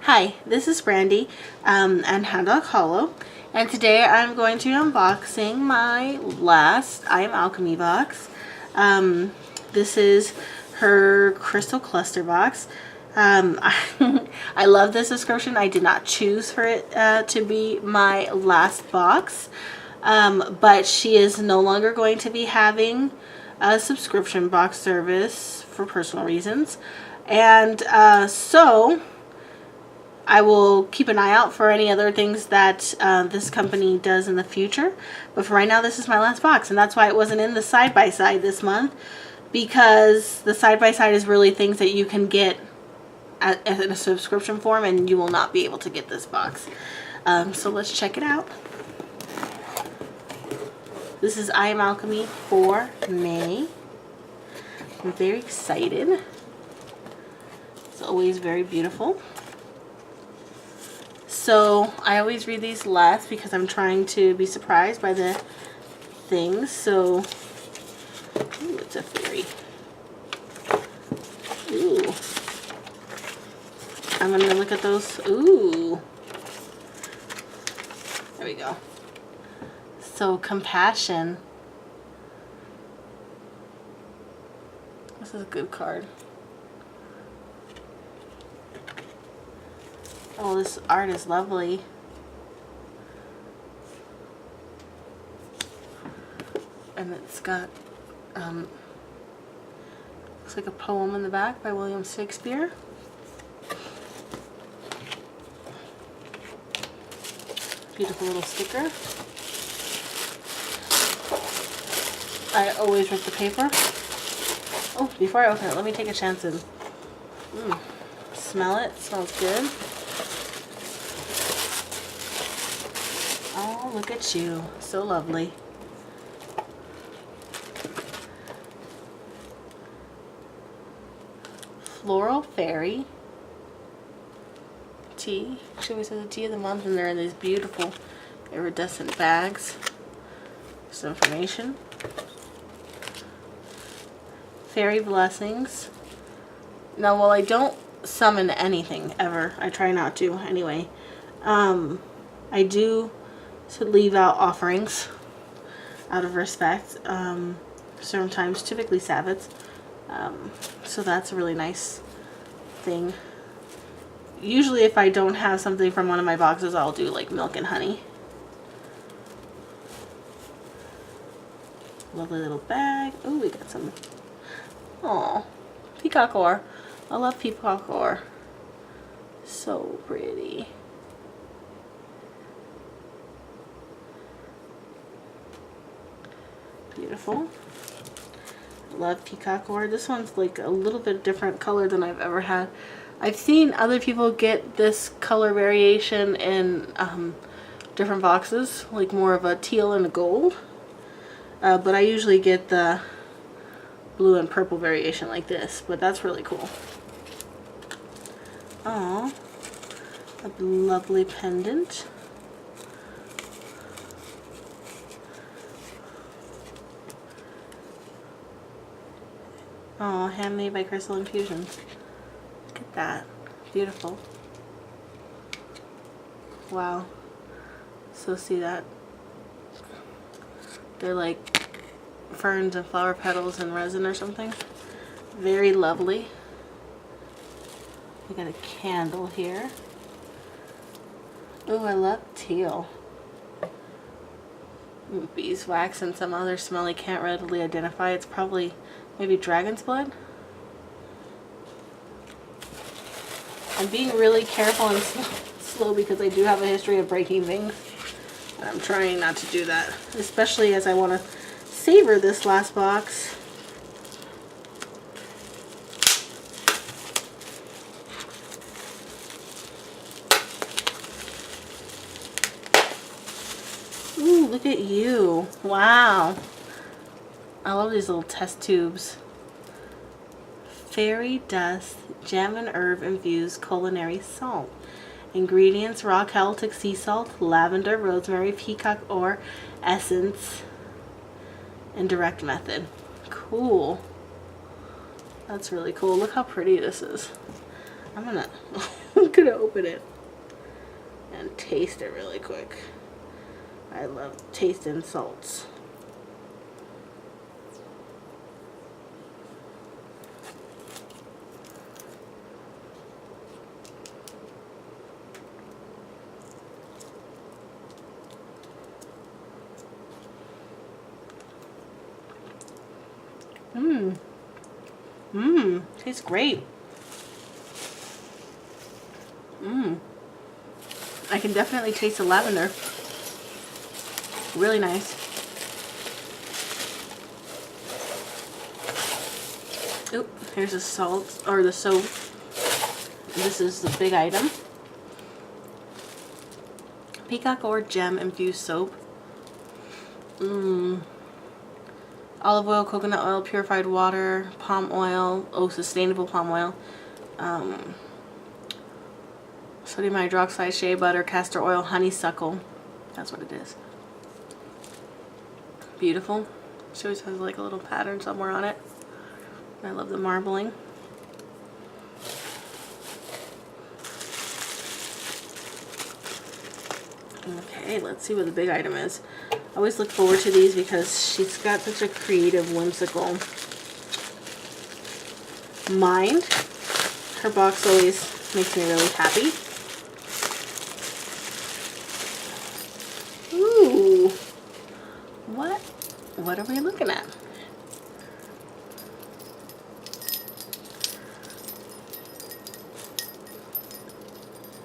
Hi, this is Brandy and Hound Dog Hollow, and today I'm going to be unboxing my last I Am Alchemy box. This is her crystal cluster box. I love this subscription. I did not choose for it to be my last box, but she is no longer going to be having a subscription box service for personal reasons, and so I will keep an eye out for any other things that this company does in the future. But for right now, this is my last box. And that's why it wasn't in the side-by-side this month. Because the side-by-side is really things that you can get in a subscription form. And you will not be able to get this box. So let's check it out. This is I Am Alchemy for May. I'm very excited. It's always very beautiful. So I always read these last because I'm trying to be surprised by the things. So, ooh, it's a fairy. Ooh. I'm going to look at those. Ooh. There we go. So, compassion. This is a good card. Oh, this art is lovely. And it's got, looks like a poem in the back by William Shakespeare. Beautiful little sticker. I always rip the paper. Oh, before I open it, let me take a chance and smell it. It smells good. Oh, look at you. So lovely. Floral Fairy tea. She always says the tea of the month, and they're in these beautiful iridescent bags. Some information. Fairy blessings. Now, while I don't summon anything ever, I try not to anyway, I do to leave out offerings out of respect, sometimes, typically Sabbats, so that's a really nice thing. Usually if I don't have something from one of my boxes, I'll do like milk and honey. Lovely little bag. Oh, we got some, oh, peacock ore. I love peacock ore. So pretty. Beautiful. Love peacock ore. This one's like a little bit different color than I've ever had. I've seen other people get this color variation in different boxes, like more of a teal and a gold. But I usually get the blue and purple variation like this, but that's really cool. Aww. A lovely pendant. Oh, handmade by Crystal Infusions. Look at that. Beautiful. Wow. So see that? They're like ferns and flower petals and resin or something. Very lovely. We got a candle here. Oh, I love teal. Beeswax and some other smell I can't readily identify. It's probably maybe dragon's blood. I'm being really careful and slow because I do have a history of breaking things. And I'm trying not to do that, especially as I want to savor this last box. Ooh, look at you. Wow. I love these little test tubes. Fairy dust, gem and herb infused culinary salt. Ingredients: raw Celtic sea salt, lavender, rosemary, peacock ore, essence, and direct method. Cool. That's really cool. Look how pretty this is. I'm gonna gonna open it and taste it really quick. I love tasting salts. Tastes great. I can definitely taste the lavender. Really nice. Oop, here's the salt, or the soap. This is the big item. Peacock or gem infused soap. Olive oil, coconut oil, purified water, palm oil, sustainable palm oil, sodium hydroxide, shea butter, castor oil, honeysuckle. That's what it is. Beautiful. She always has like a little pattern somewhere on it. I love the marbling. Okay, let's see what the big item is. I always look forward to these because she's got such a creative, whimsical mind. Her box always makes me really happy. Ooh, what are we looking at?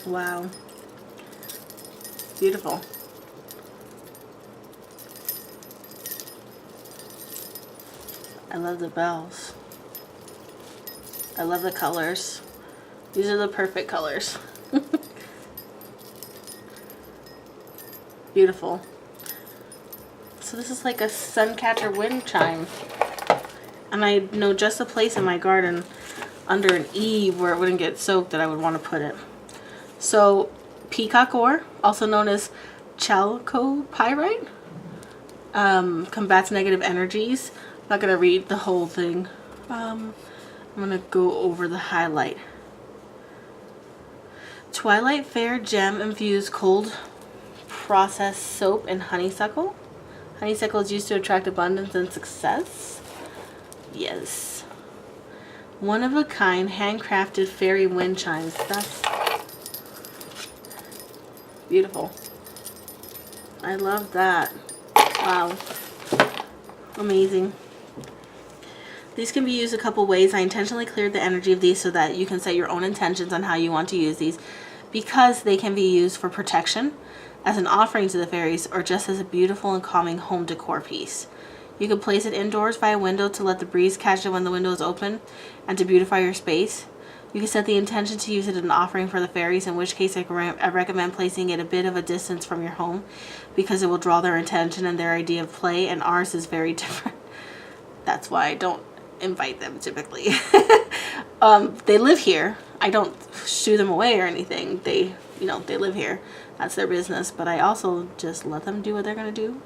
Wow. Beautiful. I love the bells. I love the colors. These are the perfect colors. Beautiful. So this is like a suncatcher wind chime. And I know just a place in my garden under an eave where it wouldn't get soaked that I would want to put it. So peacock ore, also known as chalcopyrite, combats negative energies. I'm not going to read the whole thing. I'm going to go over the highlight. Twilight Fair gem infused cold processed soap and honeysuckle. Honeysuckle is used to attract abundance and success. Yes. One of a kind handcrafted fairy wind chimes. That's beautiful. I love that. Wow. Amazing. These can be used a couple ways. I intentionally cleared the energy of these so that you can set your own intentions on how you want to use these, because they can be used for protection, as an offering to the fairies, or just as a beautiful and calming home decor piece. You can place it indoors by a window to let the breeze catch it when the window is open and to beautify your space. You can set the intention to use it as an offering for the fairies, in which case I recommend placing it a bit of a distance from your home, because it will draw their attention and their idea of play, and ours is very different. That's why I don't invite them typically. They live here. I don't shoo them away or anything. They live here. That's their business. But I also just let them do what they're going to do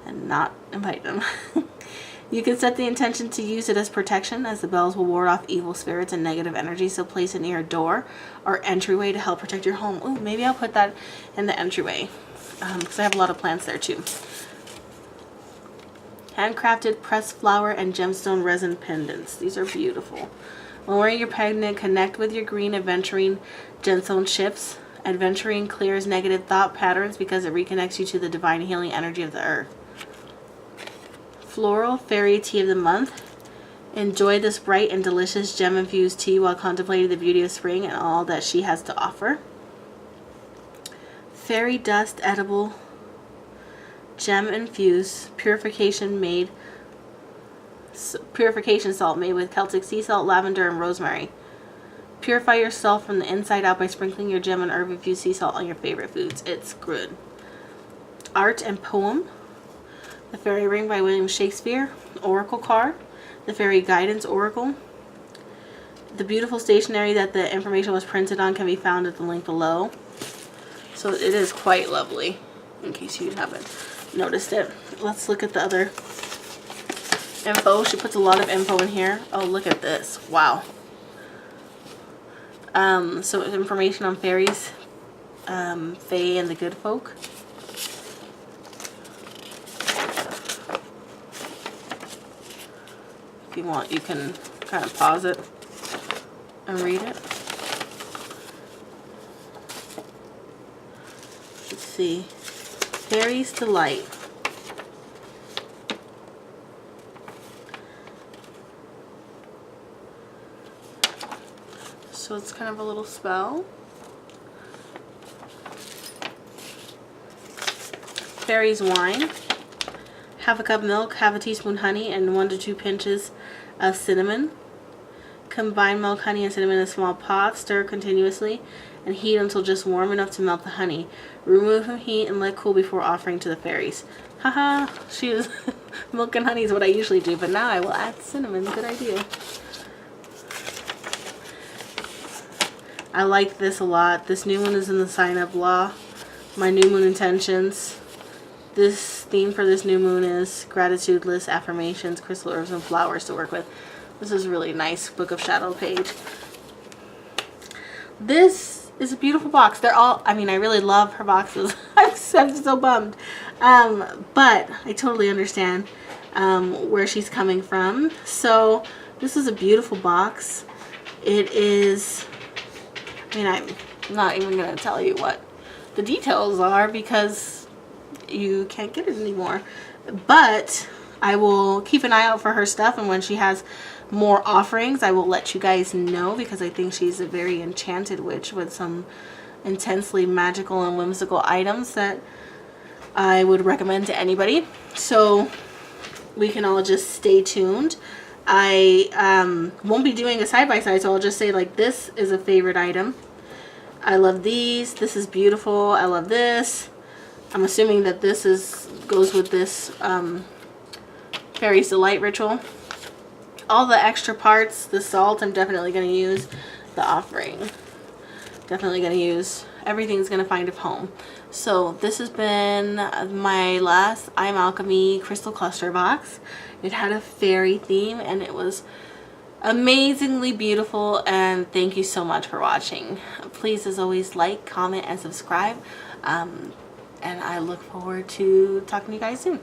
and not invite them. You can set the intention to use it as protection, as the bells will ward off evil spirits and negative energy. So place it near a door or entryway to help protect your home. Ooh, maybe I'll put that in the entryway, because I have a lot of plants there too. Handcrafted pressed flower and gemstone resin pendants. These are beautiful. When wearing your pendant, connect with your green adventuring gemstone chips. Adventuring clears negative thought patterns because it reconnects you to the divine healing energy of the earth. Floral Fairy Tea of the Month. Enjoy this bright and delicious gem-infused tea while contemplating the beauty of spring and all that she has to offer. Fairy Dust Edible Gem-infused purification salt made with Celtic sea salt, lavender, and rosemary. Purify yourself from the inside out by sprinkling your gem and herb-infused sea salt on your favorite foods. It's good. Art and Poem. The Fairy Ring by William Shakespeare. Oracle card. The Fairy Guidance Oracle. The beautiful stationery that the information was printed on can be found at the link below. So it is quite lovely, in case you haven't noticed it. Let's look at the other info. She puts a lot of info in here. Oh, look at this. Wow. So information on fairies, fae, and the good folk. If you want, you can kind of pause it and read it. Let's see. Fairies Delight. So it's kind of a little spell. Fairies Wine. Half a cup milk, half a teaspoon honey, and 1 to 2 pinches of cinnamon. Combine milk, honey, and cinnamon in a small pot. Stir continuously and heat until just warm enough to melt the honey. Remove from heat and let cool before offering to the fairies. Haha, she was milk and honey is what I usually do, but now I will add cinnamon. Good idea. I like this a lot. This new moon is in the sign of Law. My new moon intentions. This theme for this new moon is gratitude list, affirmations, crystal herbs, and flowers to work with. This is a really nice Book of Shadow page. This is a beautiful box. They're all, I mean, I really love her boxes. I'm so bummed. But I totally understand where she's coming from. So this is a beautiful box. It is, I mean, I'm not even going to tell you what the details are because you can't get it anymore. But I will keep an eye out for her stuff, and when she has more offerings, I will let you guys know, because I think she's a very enchanted witch with some intensely magical and whimsical items that I would recommend to anybody. So we can all just stay tuned. I won't be doing a side-by-side, so I'll just say, like, this is a favorite item. I love these. This is beautiful. I love this. I'm assuming that this goes with this Fairies Delight ritual. All the extra parts, the salt, I'm definitely going to use. The offering, definitely going to use. Everything's going to find a home. So this has been my last I'm Alchemy crystal cluster box. It had a fairy theme and it was amazingly beautiful, and thank you so much for watching. Please, as always, like, comment, and subscribe. And I look forward to talking to you guys soon.